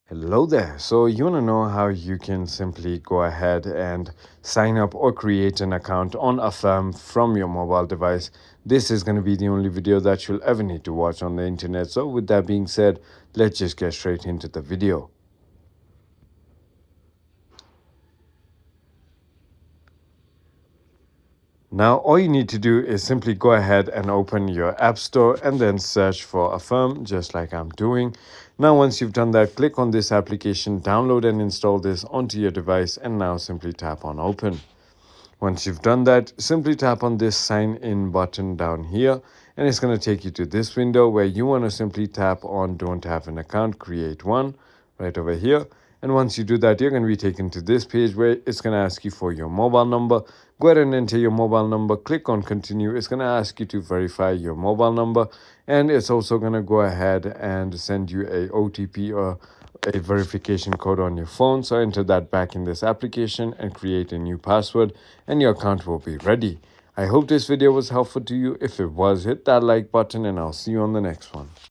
Hello there. So you want to know how you can simply go ahead and sign up or create an account on Affirm from your mobile device. This is going to be the only video that you'll ever need to watch on the internet. So with that being said, let's just get straight into the video. Now, all you need to do is simply go ahead and open your App Store and then search for Affirm, just like I'm doing. Now, once you've done that, click on this application, download and install this onto your device, and now simply tap on Open. Once you've done that, simply tap on this sign in button down here, and it's going to take you to this window where you want to simply tap on don't have an account, create one right over here. And once you do that, you're going to be taken to this page where it's going to ask you for your mobile number. Go ahead and enter your mobile number, click on continue. It's going to ask you to verify your mobile number, and it's also going to go ahead and send you a OTP or a verification code on your phone. So enter that back in this application and create a new password, and your account will be ready. I hope this video was helpful to you. If it was, hit that like button, and I'll see you on the next one.